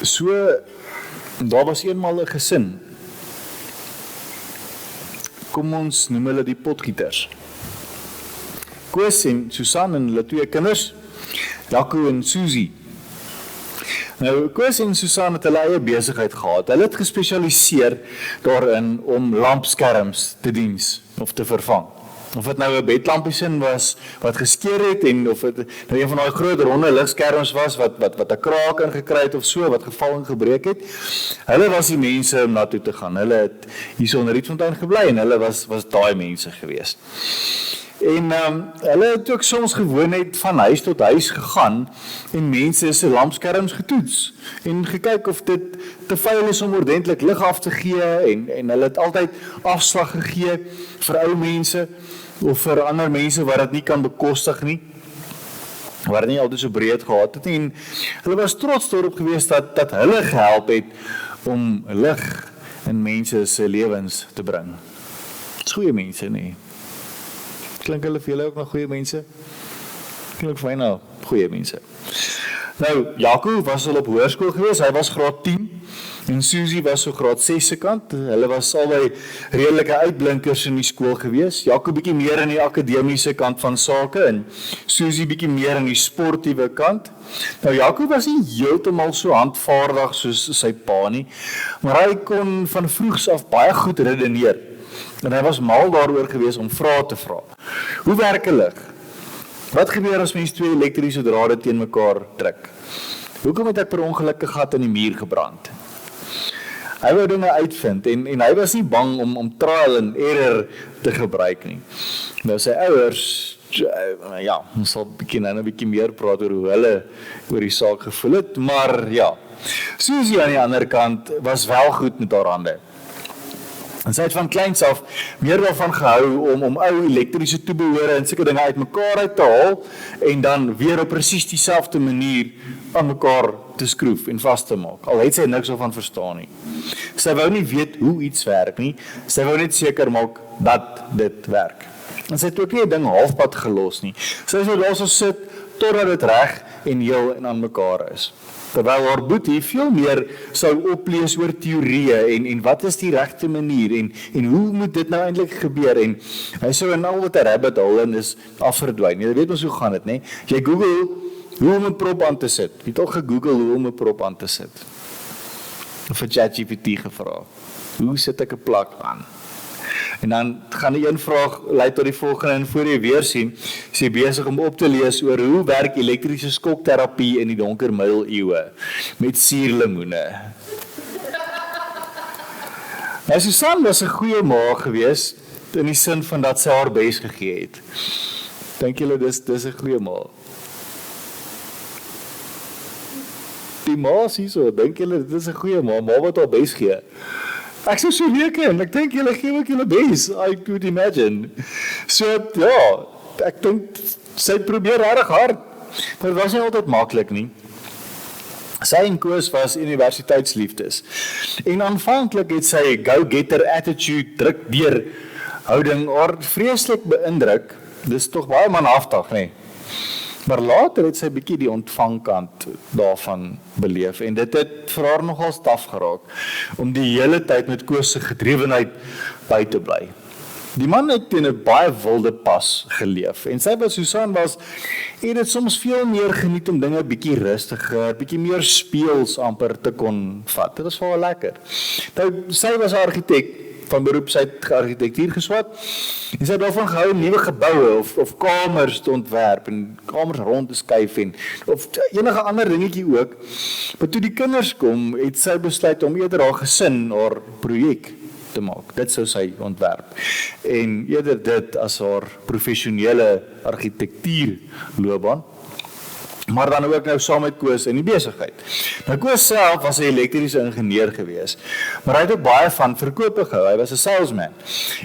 So, daar was eenmaal 'n gesin. Kom ons noem hulle die potgieters. Koos en Susan en hulle 2 kinders, Jaco en Susie. Nou, Koos en Susan het hulle eie besigheid gehad. Hulle het gespesialiseer daarin om lampskerms te diens of te vervang. Of het nou 'n bedlampiesin was wat geskeur het en of het nou een van daai groot ronde ligskerms was wat 'n kraak ingekry het of so wat geval en gebreek het. Hulle was die mense om na toe te gaan. Hulle het hier in Rietfontein gebly en hulle was daai mense gewees. En hulle het ook soms gewoon net van huis tot huis gegaan en mense se lampskerms getoets en gekyk of dit te vuil is om ordentlik lig af te gee en hulle het altyd afslag gegee vir ou mense of vir ander mense wat dit nie kan bekostig nie, wat dit nie altyd so breed gehad het nie. En hulle was trots daarop gewees dat hulle gehelp het om lig in mense se lewens te bring. Dis goeie mense, nee. Klink hulle vir julle ook nog goeie mense? Klink vir my nou goeie mense. Nou, Jaco was al op hoërskool gewees, hy was graad 10 en Susie was so graad 6 se kant. Hulle was albei redelike uitblinkers in die skool gewees. Jaco bietjie meer in die akademiese kant van sake en Susie bietjie meer in die sportiewe kant. Nou, Jaco was nie heeltemal so handvaardig soos sy pa nie, maar hy kon van vroegs af baie goed redeneer. En hy was mal daaroor gewees om vrae te vra. Hoe werk 'n lig? Wat gebeur as mens 2 elektriese drade teen mekaar druk? Hoekom het ek per ongeluk 'n gat in die muur gebrand? Hy wou dinge uitvind en hy was nie bang om trial and error te gebruik nie. Nou sy ouers, ja, ons sal nou 'n bietjie meer praat oor hoe hulle oor die saak gevoel het, maar ja. Susie aan die ander kant was wel goed met haar hande. En sy het van kleins af meer daarvan gehou om ou elektriese toebehore en sulke dinge uit mekaar uit te haal en dan weer op presies dieselfde manier aan mekaar te skroef en vas te maak. Al het sy niks daarvan verstaan nie. Sy wou nie weet hoe iets werk nie, sy wou net seker maak dat dit werk. En sy het ook nie 'n ding halfpad gelos nie. Sy sou daar so sit totdat dit reg en heel en aan mekaar is. Terwyl haar boetie veel meer sou oplees oor teorieë en wat is die regte manier en hoe moet dit nou eintlik gebeur en hy sou in al wat 'n rabbit hole en is afverdwyn. Jy weet ons hoe gaan dit, né? Jy Google hoe om 'n prop aan te sit. Jy het al gegoogel hoe om 'n prop aan te sit. Of vir ChatGPT gevra. Hoe sit ek 'n plak aan? En dan gaan die een vraag lei tot die volgende en voor jy weer sien, is jy besig om op te lees oor hoe werk elektriese skokterapie in die donker middeleeue met suurlemoene. Nou, Susan was 'n goeie ma gewees in die sin van dat sy haar bes gegee het. Dink julle dis 'n goeie ma? Die ma sê so, dink julle dit is 'n goeie ma wat haar bes gee? Ek sou so reken, ek dink julle gee ook julle bes, I could imagine. So, ja, ek dink sy probeer regtig hard, maar dit was nie altyd maklik nie. Sy en Koos was universiteitsliefdes, en aanvanklik het sy go-getter attitude, druk deur houding, haar vreeslik beïndruk, dis tog baie manhaftig, nee. Maar later het sy bietjie die ontvangkant daarvan beleef en dit het vir haar nogal staf geraak om die hele tyd met Koos se gedrewenheid by te bly. Die man het in 'n baie wilde pas geleef en sy wat Susan was, het dit soms veel meer geniet om dinge bietjie rustiger, bietjie meer speels amper te kon vat. Dit was vir haar lekker. Nou, sy was 'n argitek van beroep, sy het argitektuur geswat en sy het daarvan gehou om nuwe geboue of kamers te ontwerp en kamers rond te skuif en of enige ander dingetjie ook. Maar toe die kinders kom, het sy besluit om eerder haar gesin haar projek te maak. Dit sou sy ontwerp. En eerder dit as haar professionele argitektuurloopbaan. Maar dan ook nou saam met Koos in die besigheid. Nou Koos self was 'n elektriese ingenieur gewees, maar hy het ook baie van verkope gehou, hy was 'n salesman.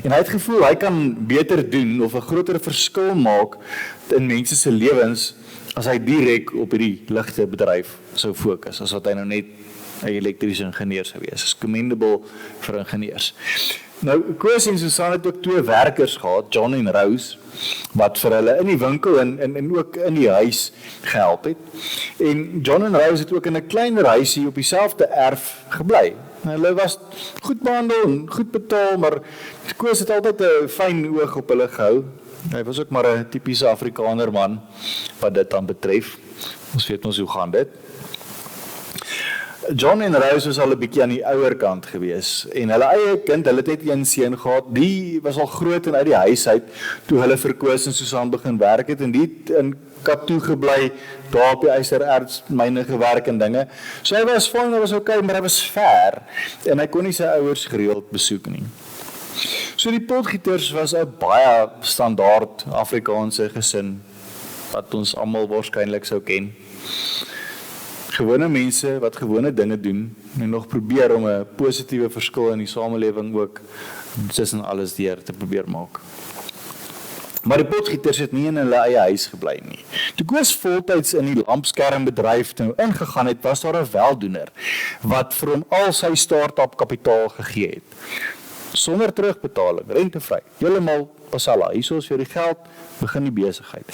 En hy het gevoel hy kan beter doen of 'n groter verskil maak in mense se lewens as hy direk op hierdie ligte bedryf sou fokus, as wat hy nou net 'n elektriese ingenieur sou wees. Is commendable vir ingenieurs. Nou, Koos en Susan het ook 2 werkers gehad, John en Rose, wat vir hulle in die winkel en ook in die huis gehelp het. En John en Rose het ook in 'n kleiner huisie op dieselfde erf gebly. Hulle was goed behandel en goed betaal, maar Koos het altyd 'n fyn oog op hulle gehou. Hy was ook maar 'n tipiese Afrikaner man wat dit dan betref. Ons weet ons hoe gaan dit. John en Rose was al 'n bietjie aan die ouer kant gewees en hulle eie kind, hulle het net een seun gehad, die was al groot en uit die huis uit toe hulle vir Koos en Susan begin werk het en die het in Katoo gebly, daar op die ystererts myne gewerk en dinge. So hy was fyn, hy was okay, maar hy was ver en hy kon nie sy ouers gereeld besoek nie. So die Potgieters was 'n baie standaard Afrikaanse gesin wat ons almal waarskynlik sou ken. Gewone mense wat gewone dinge doen en nog probeer om 'n positiewe verskil in die samelewing ook tussen alles deur te probeer maak. Maar die Potgieters het nie in hulle eie huis gebly nie. Toe Koos voltyds in die lampskermbedryf nou ingegaan het, was daar 'n weldoener wat vir hom al sy start-up kapitaal gegee het. Sonder terugbetaling, rentevry, heeltemal pasala, hier is vir die geld, begin die besigheid.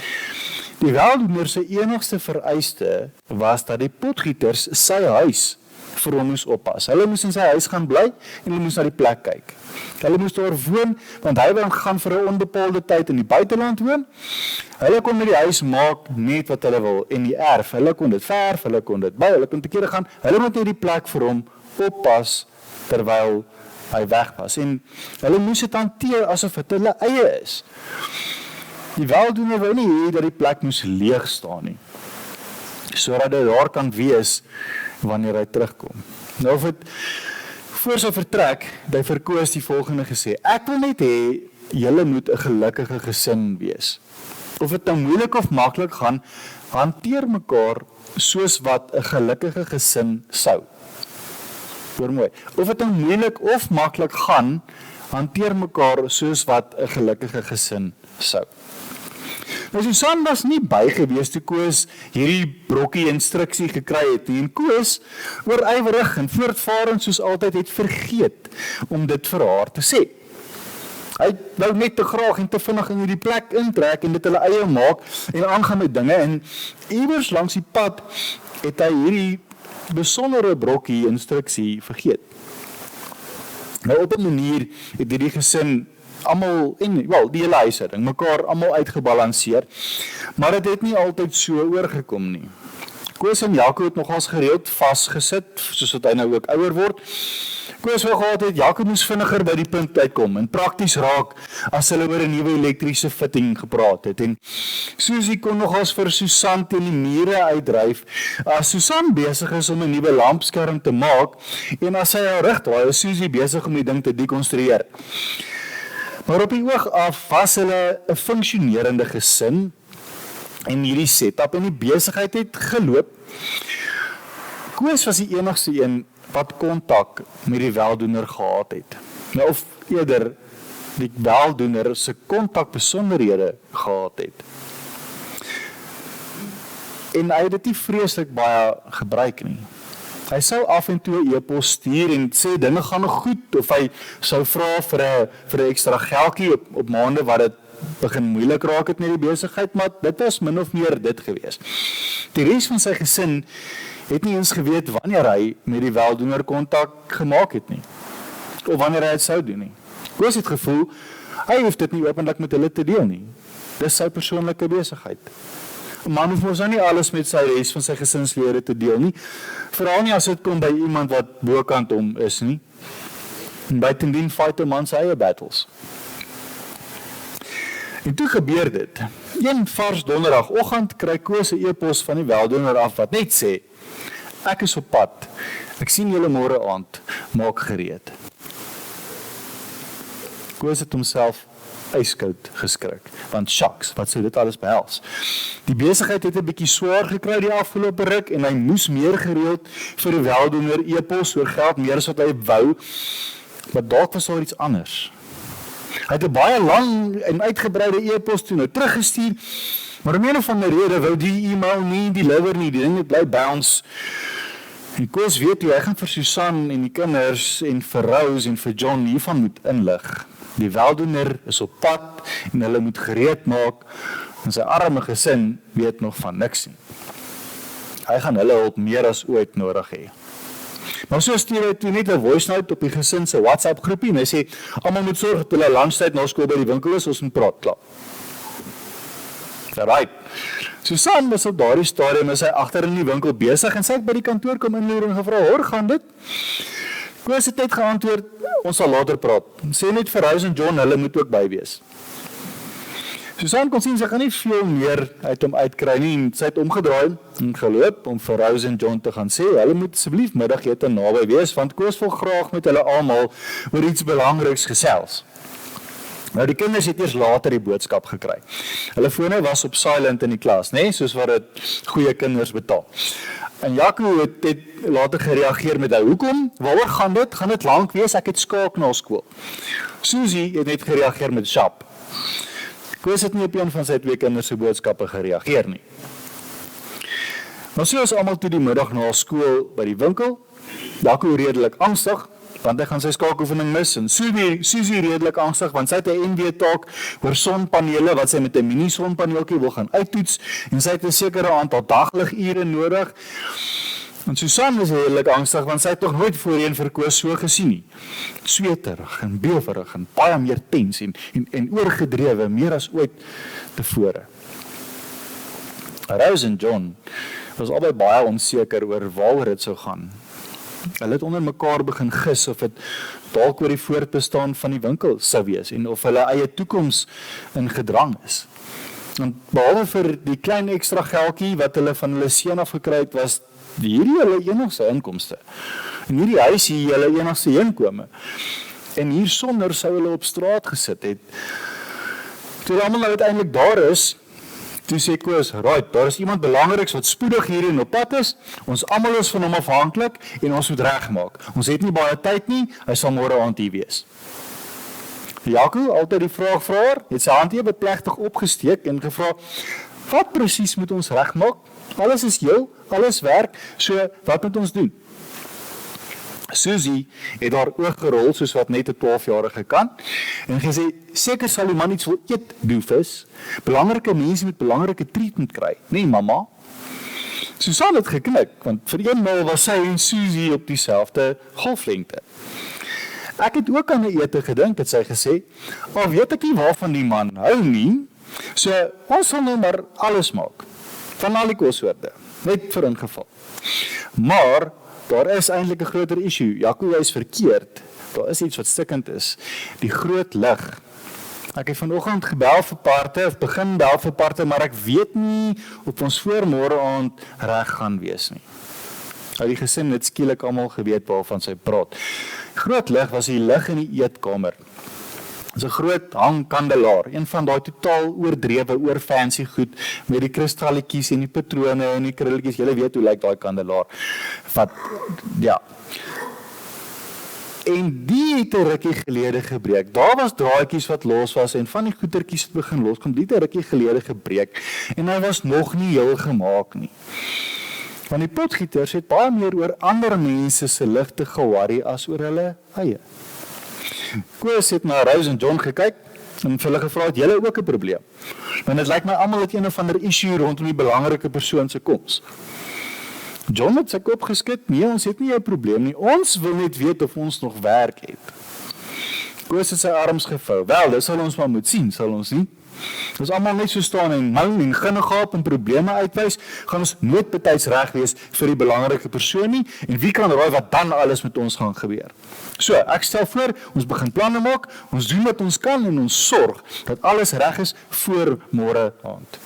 Die weldoener se enigste vereiste was dat die Potgieters sy huis vir hom moes oppas. Hulle moes in sy huis gaan bly en hulle moes na die plek kyk. Hulle moes daar woon, want hy wou gaan vir 'n onbepaalde tyd in die buiteland woon. Hulle kon met die huis maak net wat hulle wil en die erf, hulle kon dit verf, hulle kon dit bou, hulle kon te kere gaan. Hulle moet net die plek vir hom oppas terwyl hy weg was en hulle moes dit hanteer asof dit hulle eie is. Die weldoener wou nie hê dat die plek moes leeg staan nie, sodat hy daar kan wees wanneer hy terugkom. Nou of het voor sy vertrek, het hy vir Koos die volgende gesê: ek wil net hê julle moet 'n gelukkige gesin wees. Of dit nou moeilik of maklik gaan, hanteer mekaar soos wat 'n gelukkige gesin sou. Hoor mooi. Of dit nou moeilik of maklik gaan, hanteer mekaar soos wat 'n gelukkige gesin sou. Nou Susan was nie by gewees toe Koos hierdie brokkie instruksie gekry het nie. En Koos, oorywerig en voortvarend soos altyd, het vergeet om dit vir haar te sê. Hy wou net te graag en te vinnig in hierdie plek intrek en dit hulle eie maak en aangaan met dinge. En iewers langs die pad het hy hierdie besondere brokkie instruksie vergeet. Nou op 'n manier het hierdie gesin almal en die hele huishouding mekaar almal uitgebalanseer, maar dit het nie altyd so oorgekom nie. Koos en Jaco het nogals gereeld vasgesit, soos wat hy nou ook ouer word. Koos wou gehad het, Jaco moes vinniger by die punt uitkom en prakties raak as hulle oor 'n nuwe elektriese fitting gepraat het. En Susie kon nogals vir Susan teen die mure uitdryf as Susan besig is om 'n nuwe lampskerm te maak en as sy haar rigdraai, is Susie besig om die ding te dekonstrueer. Maar op die oog af was hulle 'n funksionerende gesin en hierdie setup en die besigheid het geloop. Koos was die enigste een wat kontak met die weldoener gehad het. Nou of eerder die weldoener se kontakbesonderhede gehad het. En hy het dit nie vreeslik baie gebruik nie. Hy sou af en toe 'n e-pos stuur en sê dinge gaan nog goed, of hy sou vra vir 'n ekstra geldjie op maande wat dit begin moeilik raak het met die besigheid, maar dit was min of meer dit gewees. Die res van sy gesin het nie eens geweet wanneer hy met die weldoener kontak gemaak het nie, of wanneer hy dit sou doen nie. Koos het gevoel, hy hoef dit nie openlik met hulle te deel nie. Dis sy persoonlike besigheid. 'n Man hoef mos nou nie alles met sy res van sy gesinslede te deel nie, veral nie as dit kom by iemand wat bokant hom is nie. En buitendien fight 'n man sy eie battles. En toe gebeur dit. Een vars donderdagoggend kry Koos 'n e-pos van die weldoener af wat net sê: ek is op pad. Ek sien julle môre aand. Maak gereed. Koos het homself yskoud geskrik, want shucks, wat sou dit alles behels? Die besigheid het 'n bietjie swaar gekry die afgelope ruk en hy moes meer gereeld vir die weldoener e-pos oor geld meer as wat hy wou, maar dalk was daar iets anders. Hy het 'n baie lang en uitgebreide e-pos toe nou teruggestuur, maar om een of ander rede wou die e-mail nie deliver nie, die ding het bly bounce. En Koos weet hoe, hy gaan vir Susan en die kinders en vir Rose en vir John hiervan moet inlig. Die weldoener is op pad en hulle moet gereed maak en sy arme gesin weet nog van niks nie. Hy gaan hulle hulp meer as ooit nodig hê. Maar so stuur hy toe net 'n voice note op die gesin se WhatsApp groepie en hy sê, almal moet sorg dat hulle lunchtyd na skool by die winkel is, ons moet praat, klaar. Right. Susan was op daardie stadium is sy agter in die winkel besig en sy het by die kantoor kom inloer en gevra, hoor, gaan dit? Koos het net geantwoord, ons sal later praat. Sê net vir Rose en John, hulle moet ook by wees. Susan kon sien, sy gaan nie veel meer uit hom uitkry nie, en sy het omgedraai en geloop om vir Rose en John te gaan sê, hulle moet asseblief middagete naby wees, want Koos wil graag met hulle almal oor iets belangriks gesels. Nou die kinders het eers later die boodskap gekry. Hulle fone was op silent in die klas, nee, soos wat dit goeie kinders betaal. En Jaco het later gereageer met, hoekom? Waaroor gaan dit? Gaan dit lank wees? Ek het skaak na skool. Susie het net gereageer met Shap. Koos het nie op een van sy 2 kinders se boodskappe gereageer nie. Maar so is almal toe die middag na skool by die winkel. Jaco redelik angstig, want hy gaan sy skaakoefening mis, en Susie redelik angstig, want sy het 'n NW-taak oor sonpanele, wat sy met 'n mini-sonpaneeltjie wil gaan uittoets, en sy het 'n sekere aantal dagligure nodig. En Susan is redelik angstig, want sy het toch nooit voorheen vir Koos so gesien nie. Sweterig en bewerig en baie meer tens en oorgedrewe, meer as ooit tevore. Rose en John was albei baie onseker oor waaroor dit sou gaan. Hulle het onder mekaar begin gis of dit dalk oor die voortbestaan van die winkel sou wees en of hulle eie toekoms in gedrang is. Want behalwe vir die klein ekstra geldjie wat hulle van hulle seun af gekry het, was hierdie hulle enigste inkomste. En hierdie huis hier hulle enigste inkome. En hier sonder sou hulle op straat gesit het. Toe almal nou uiteindelik daar is, toe sê Koos, right, daar is iemand belangriks wat spoedig hierin op pad is, ons almal is van hom afhanklik en ons moet regmaak. Ons het nie baie tyd nie, hy sal môre aand hier wees. Jaco, altyd die vraagvraer, het sy hand hier beplegtig opgesteek en gevra, wat presies moet ons regmaak? Alles is heel, alles werk, so wat moet ons doen? Susie het haar oog gerol soos wat net 'n 12-jarige kan en gesê, seker sal die man iets wil eet, doofus. Belangrike mense met belangrike treatment kry, nee mamma. Susan het geknik, want vir eenmaal was sy en Susie op dieselfde golflengte. Ek het ook aan 'n ete gedink, het sy gesê, al weet ek nie waarvan die man hou nie, so ons sal nou maar alles maak, van al die kossoorte, net vir ingeval. Maar daar is eintlik 'n groter issue. Jaco is verkeerd. Daar is iets wat stikkend is. Die groot lig. Ek het vanoggend gebel vir parte, of begin bel vir parte, maar ek weet nie of ons voor môre aand reg gaan wees nie. Nou die gesin het skielik almal geweet waarvan sy praat. Groot lig was die lig in die eetkamer. Dit is 'n groot hangkandelaar, een van daai totaal oordrewe, oorfancy goed, met die kristalletjies en die patrone en die krulletjies, julle weet hoe lyk daai kandelaar, wat, ja. En die het 'n rukkie gelede gebreek, daar was draadjies wat los was, en van die goetertjies het begin loskom, die het 'n rukkie gelede gebreek, en hy was nog nie heel gemaak nie. Want die potgieters het baie meer oor ander mense se ligte geworry as oor hulle eie. Koos het na Rose en John gekyk en vir hulle gevra, het julle ook 'n probleem? Want dit lyk my almal het een of ander issue rondom die belangrike persoon se koms. John het sy kop geskit, nee, ons het nie 'n probleem nie, ons wil net weet of ons nog werk het. Koos het sy arms gevou, wel, dit sal ons maar moet sien, sal ons nie? As almal net so staan en mou en ginnegaap en probleme uitwys, gaan ons nooit betyds reg wees vir die belangrike persoon nie, en wie kan raai wat dan alles met ons gaan gebeur? So, ek stel voor, ons begin planne maak, ons doen wat ons kan en ons sorg dat alles reg is voor môre aand.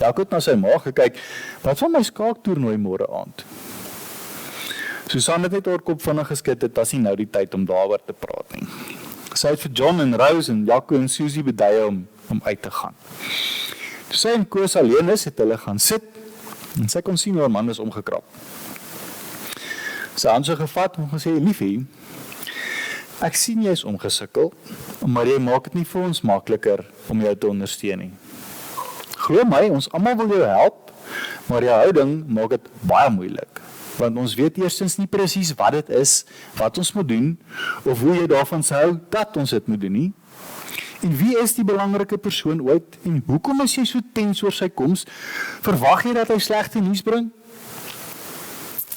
Ja, ek het na sy ma gekyk, wat van my skaaktoernooi môre aand? Susan het net haar kop vinnig geskit, dit was nie nou die tyd om daaroor te praat nie. Sy het vir John en Rose en Jaco en Susie beduie om uit te gaan. Toe sy en Koos alleen is, het hulle gaan sit, en sy kon sien haar man is omgekrap. Sy hand so gevat en gesê, liefie, ek sien jy is omgesikkel, maar jy maak dit nie vir ons makliker om jou te ondersteun nie. Glo my, ons almal wil jou help, maar jou houding maak dit baie moeilik. Want ons weet eerstens nie presies wat dit is, wat ons moet doen, of hoe jy daarvan sou hou dat ons dit moet doen nie. En wie is die belangrike persoon ooit, en hoekom is jy so tens oor sy koms? Verwag jy dat hy slegte nuus bring?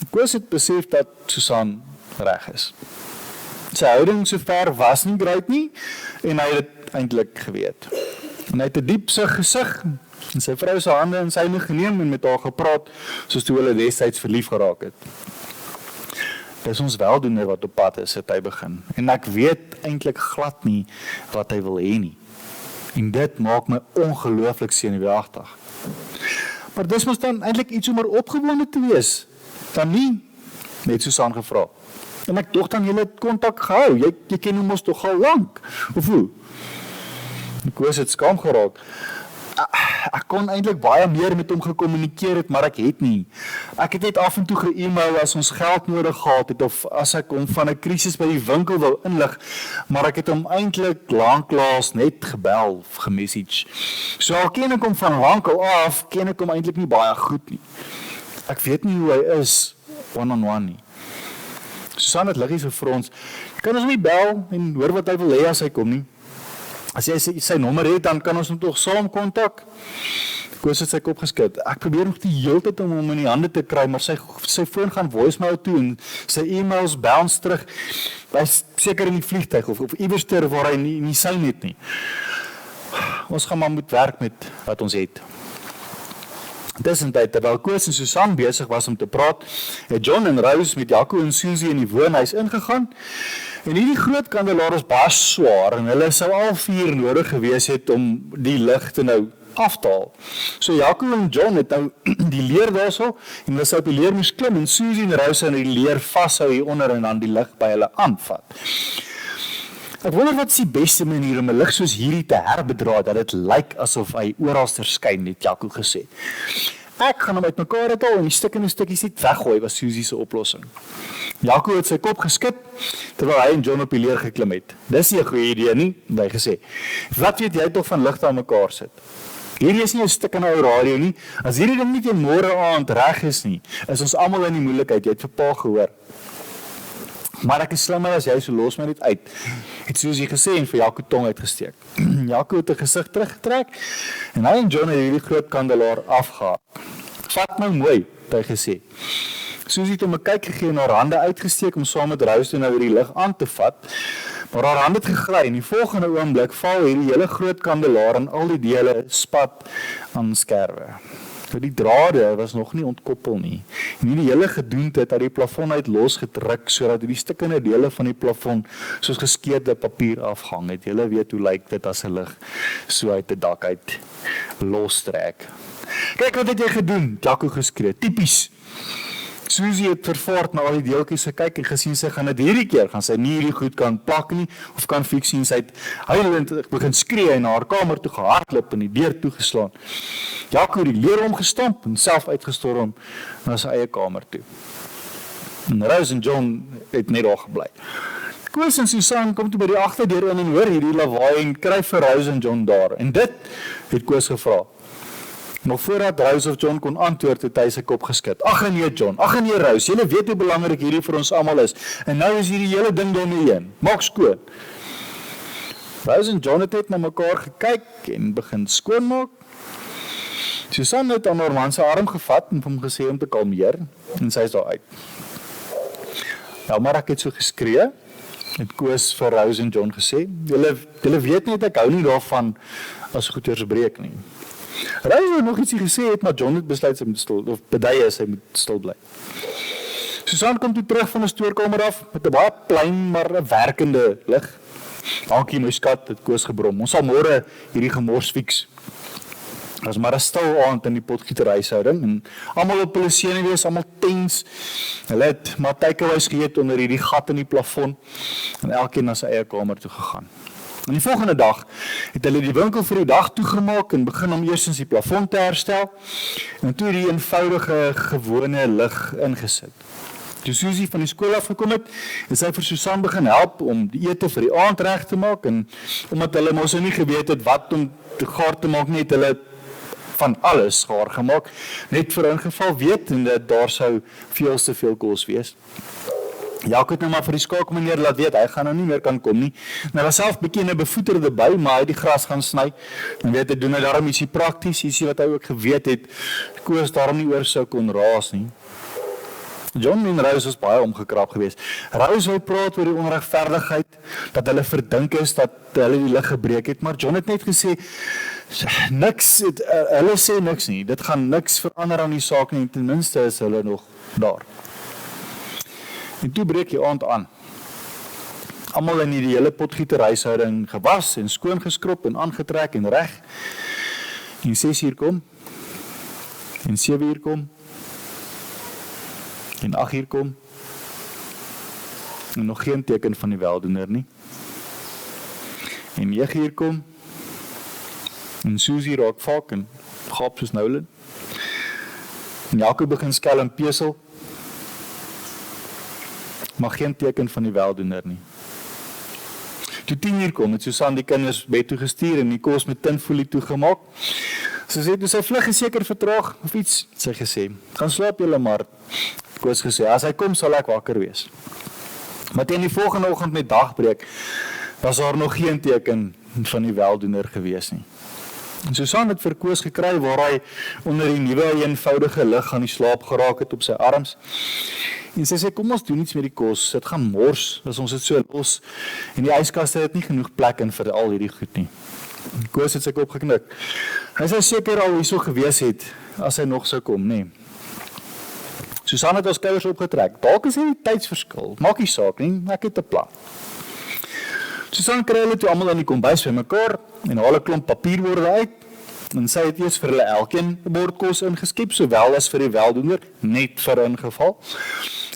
Koos het besef dat Susan reg is. Sy houding sover was nie great nie, en hy het dit eintlik geweet. En hy het 'n diep sug gesig, en sy vrou se hande in syne geneem en met haar gepraat, soos toe hulle destyds verlief geraak het. Dis ons weldoener wat op pad is, het hy begin. En ek weet eintlik glad nie wat hy wil hê nie. En dit maak my ongelooflik senuweeagtig. Maar dis mos dan eintlik iets om oor opgewonde te wees. Dan nie, net Susan gevra. En ek dog dan julle het kontak gehou. Jy ken hom mos tog al lank. Of hoe? Koos het skaam geraak. Ek kon eintlik baie meer met hom gekommunikeer het, maar ek het nie. Ek het net af en toe ge-email as ons geld nodig gehad het, of as ek hom van 'n krisis by die winkel wou inlig, maar ek het hom eintlik lanklaas net gebel of gemessage. So al ken ek hom van lank af, ken ek hom eintlik nie baie goed nie. Ek weet nie hoe hy is, one-on-one nie. Susan het liggies vir ons, kan ons nie bel en hoor wat hy wil hê as hy kom nie. As jy sy nommer het, dan kan ons hom tog saam kontak. Koos het sy kop geskit. Ek probeer nog die hele tyd om hom in die hande te kry, maar sy foon gaan voicemail toe en sy e-mails bounce terug. Hy is seker in die vliegtuig of iewers ter waar hy nie sy net nie. Ons gaan maar moet werk met wat ons het. Tussentyd, terwyl Koos en Susan besig was om te praat, het John en Rose met Jaco en Susie in die woonhuis ingegaan. En hierdie groot kandelaar is baie swaar en hulle sou al 4 nodig gewees het om die ligte nou af te haal. So Jaco en John het nou die leer daarso en hulle sou op die leer moes klim en Susie en Rose in die leer vashou hieronder en dan die lig by hulle aanvat. Ek wonder wat is die beste manier om 'n lig soos hierdie te herbedra dat dit lyk asof hy oral verskyn, het Jaco gesê. Ek gaan hom uitmekaar uithaal en die stukkende stukkies net weggooi, was Susie se oplossing. Jaco het sy kop geskit terwyl hy en John op die leer geklim het. Dis nie 'n goeie idee nie, het hy gesê. Wat weet jy tog van ligte aan mekaar sit? Hierdie is nie 'n stuk in 'n ou radio nie. As hierdie ding nie teen môre aand reg is nie, is ons almal in die moeilikheid. Jy het vir pa gehoor. Maar ek is slimmer as jy, so los my net uit, het Susie gesê en vir Jaco tong uitgesteek. Jaco het 'n gesig teruggetrek en hy en John het hierdie groot kandelaar afgehaak. Vat nou mooi, het hy gesê. Susie het hom 'n kyk gegee en haar hande uitgesteek om saam met Rose nou hierdie lig aan te vat, maar haar hand het gegly en die volgende oomblik val hierdie hele groot kandelaar en al die dele spat aan skerwe. Die drade was nog nie ontkoppel nie. En die hele gedoente het uit die plafon uit losgedruk, sodat die stukkende dele van die plafon soos geskeurde papier afhang het. Julle weet hoe lyk dit as 'n lig so uit 'n dak uit lostrek. Kyk wat het jy gedoen, Jaco geskree. Tipies. Susie het vervaard na al die deeltjies gekyk en gesien sy gaan dit hierdie keer, gaan sy nie hierdie goed kan plak nie, of kan fix nie, sy het huilend begin skree en na haar kamer toe gehardloop en die deur toegeslaan. Jaco het die leer omgestamp en self uitgestorm na sy eie kamer toe. En Rose en John het net daar gebly. Koos en Susan kom toe by die agterdeur in en hoor hierdie lawaai en kry vir Rose en John daar. En dit het Koos gevra. Nog voordat Rose of John kon antwoord, het hy sy kop geskit. Ag nee John, ag nee Rose, julle weet hoe belangrik hierdie vir ons almal is. En nou is hierdie hele ding daarmee heen. Maak skoon. Rose en John het net na mekaar gekyk en begin skoonmaak. Susan het aan haar man se arm gevat en hom gesê om te kalmeer en sy is daar uit. Nou maar ek het so geskree, het Koos vir Rose en John gesê, julle weet net ek hou nie daarvan as goeters breek nie. Rose het nog ietsie gesê het, maar John het besluit sy moet stil, of bedui is, hy moet stil bly. Susan kom toe terug van die stoorkamer af, met 'n baie klein, maar 'n werkende lig. Dankie my skat, het Koos gebrom. Ons sal môre hierdie gemors fix. Dit was maar 'n stil aand in die potgieterhuishouding, en almal op hulle senuwees, almal tens. Hulle het maar takeaways geëet onder hierdie gat in die plafon, en elkeen na sy eie kamer toe gegaan. En die volgende dag het hulle die winkel vir die dag toegemaak en begin om eerstens die plafon te herstel en toe die eenvoudige gewone lig ingesit. Toe Susie van die skool afgekom het sy vir Susan begin help om die ete vir die aand reg te maak en omdat hulle mos nie geweet het wat om te gaar te maak nie, het hulle van alles gaar gemaak, net vir ingeval wetende daar sou veel te veel kos wees. Jakob het nou maar vir die skaakmeneer laat weet, hy gaan nou nie meer kan kom nie. Nou was self bekende bevoeterde by, maar hy het die gras gaan sny. En weet hy doen hy daarom ietsie prakties, ietsie wat hy ook geweet het, Koos daarom nie oor sou kon raas nie. John en Rose was baie omgekrap geweest. Rose wou praat oor die onregverdigheid, dat hulle verdink is, dat hulle die lig gebreek het, maar John het net gesê, niks, hulle sê niks nie, dit gaan niks verander aan die saak nie, ten minste is hulle nog daar. En toe breek die aand aan. Almal in die hele potgieterhuishouding gewas en skoon geskrob en aangetrek en reg. En 6 uur kom, en 7 uur kom, en 8 uur kom, en nog geen teken van die weldoener nie. En 9 uur kom, en Susie raak vaak en gaap soos Nolan. En Jakob begin skel en pesel, maar geen teken van die weldoener nie. Toe 10 uur kom, het Susan die kinders bed toe gestuur en die kos met tinfolie toegemaak. Sy sê, toe sy vlug is seker vertraag, of iets, het sy gesê, gaan slaap julle maar. Koos gesê, as hy kom, sal ek wakker wees. Maar teen die volgende oggend met dagbreek, was daar nog geen teken van die weldoener gewees nie. En Susan het vir Koos gekry, waar hy onder die nuwe eenvoudige lig aan die slaap geraak het op sy arms. En sy sê, kom ons doen iets met die kos, dit gaan mors, as ons dit so los, en die yskaste het nie genoeg plek in vir al hierdie goed nie. Koos het sy kop geknik. Hy sou seker al hierso gewees het, as hy nog sou kom, nee. Susan het ons skouers opgetrek, dalk is hy die tydsverskil, maak nie saak nie, ek het 'n plan. Susan kry hulle toe almal aan die kombuis by mekaar, en haal 'n klomp papierborde uit, en sy het eers vir hulle elkeen 'n bord kos ingeskep, sowel as vir die weldoener, net vir ingeval.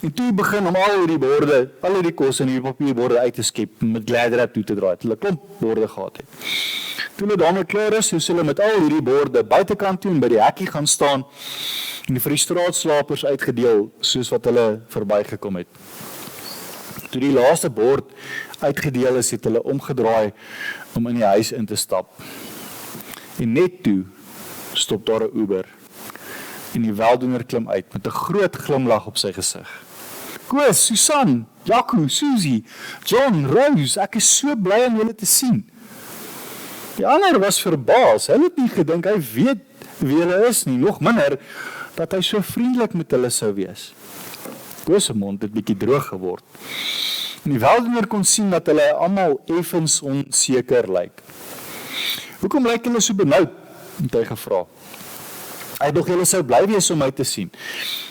En toe begin om al die kos in die papierborde uit te skep, met gladdrap toe te draai, het hulle klomp borde gehad het. Toe hulle daarmee klaar is, soos hulle met al hierdie borde buitekant toe en by die hekkie gaan staan, en vir die straatslapers uitgedeel, soos wat hulle verbygekom het. Toe die laaste bord uitgedeel is, het hulle omgedraai om in die huis in te stap. En net toe stop daar 'n Uber, en die weldoener klim uit, met 'n groot glimlag op sy gesig. Koos, Susan, Jaco, Susie, John, Rose, ek is so bly om julle te sien. Die ander was verbaas, hulle het nie gedink, hy weet wie hulle is nie, nog minder, dat hy so vriendelik met hulle sou wees. Koos se mond het bietjie droog geword. En die weldoener kon sien dat hulle almal effens onseker lyk. Hoekom lyk hulle so benoud? Het hy gevra. Hy dog julle sou bly wees om my te sien.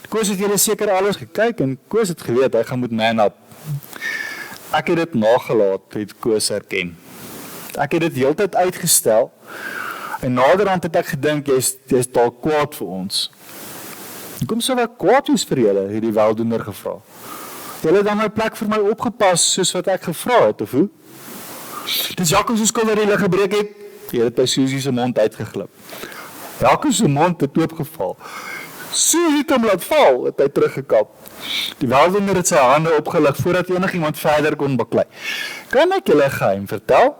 Koos het julle seker alles gekyk en Koos het geweet, hy gaan moet man up. Ek het dit nagelaat, het Koos erken. Ek het dit heeltyd uitgestel, en naderhand het ek gedink, jy is dalk kwaad vir ons. Kom sou ek kwaad wees vir julle, het die weldoener gevra. Julle het dan my plek vir my opgepas, soos wat ek gevra het, of hoe? Dis Jaco se skuld dat die lig gebreek het, jy het by Susie se mond uitgeglip. Jaco se mond het oopgeval. Susie het hom laat val, het hy teruggekap. Die weldoener het sy hande opgelig, voordat enigiemand verder kon baklei. Kan ek julle geheim vertel?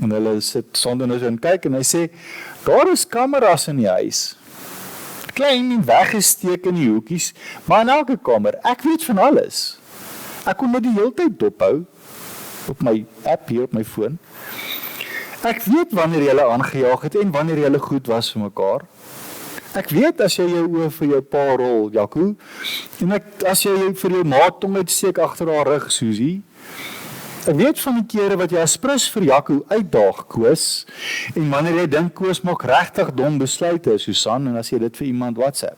En hulle sit sonder nou so en kyk, en hy sê, daar is kameras in die huis. Klein en weggesteek in die hoekies, maar in elke kamer, ek weet van alles. Ek kon dit die hele tyd dophou, op my app hier op my foon. Ek weet wanneer jylle aangejaag het, en wanneer jylle goed was vir mekaar. Ek weet as jy jou oor vir jou pa rol, Jaco, en as jy vir jou maat tong uitsteek agter haar rug, Susie. Ek weet van die kere wat jy as prins vir Jaco uitdaag, Koos, en wanneer jy dink Koos maak regtig dom besluite, Susan, en as jy dit vir iemand WhatsApp.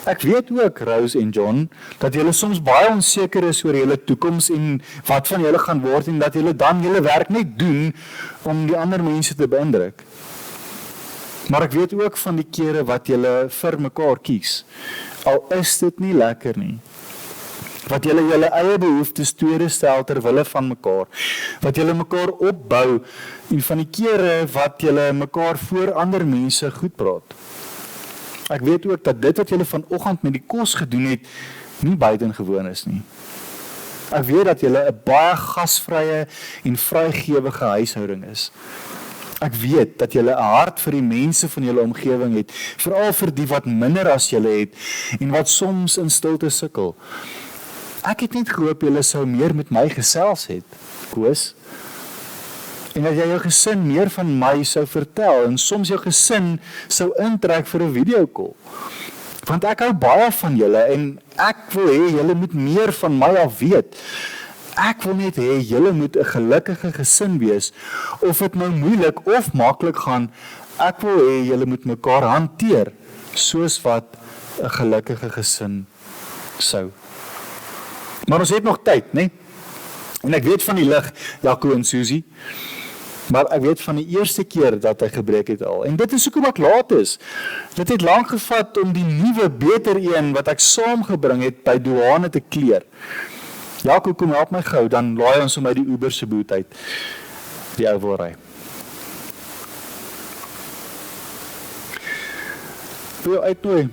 Ek weet ook, Rose en John, dat julle soms baie onseker is oor julle toekoms en wat van julle gaan word, en dat julle dan julle werk net doen om die ander mense te beïndruk. Maar ek weet ook van die kere wat julle vir mekaar kies, al is dit nie lekker nie. Wat julle eie behoeftes tweede stel ter wille van mekaar, wat julle mekaar opbou, en van die kere wat julle mekaar voor ander mense goed praat. Ek weet ook dat dit wat julle vanoggend met die kos gedoen het, nie buitengewoon is nie. Ek weet dat julle 'n baie gasvrye en vrygewige huishouding is. Ek weet dat julle 'n hart vir die mense van julle omgewing het, veral vir die wat minder as julle het en wat soms in stilte sukkel. Ek het net gehoop julle sou meer met my gesels het, Koos. En dat jy jou gesin meer van my sou vertel en soms jou gesin sou intrek vir 'n videocall. Want ek hou baie van julle en ek wil hê julle moet meer van my af weet. Ek wil net hê julle moet 'n gelukkige gesin wees, of dit nou moeilik of maklik gaan. Ek wil hê julle moet mekaar hanteer soos wat 'n gelukkige gesin sou. Maar ons het nog tyd, né? En ek weet van die lig, Jaco en Susie, maar ek weet van die eerste keer dat hy gebreek het al. En dit is hoekom ek laat is. Dit het lank gevat om die nuwe, beter een wat ek saamgebring het by douane te kleer. Jaco, kom help my gou, dan laai ons om uit die Uber se boot uit. Die ou wil ry. Wil jou uitnooi,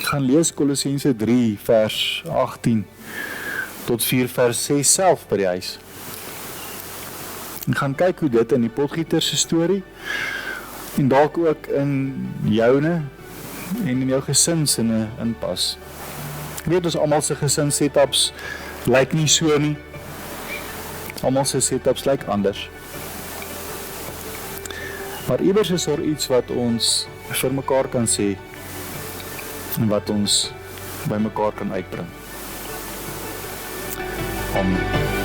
gaan lees Kolossense 3 vers 18 tot 4 vers 6 self by die huis. En gaan kyk hoe dit in die Potgieter se storie en dalk ook in joune en in jou gesinsinne inpas. Ek weet ons almal se gesin setups lyk nie so nie. Almal se setups lyk anders. Maar iewers is daar iets wat ons vir mekaar kan sê en wat ons by mekaar kan uitbring. Amen.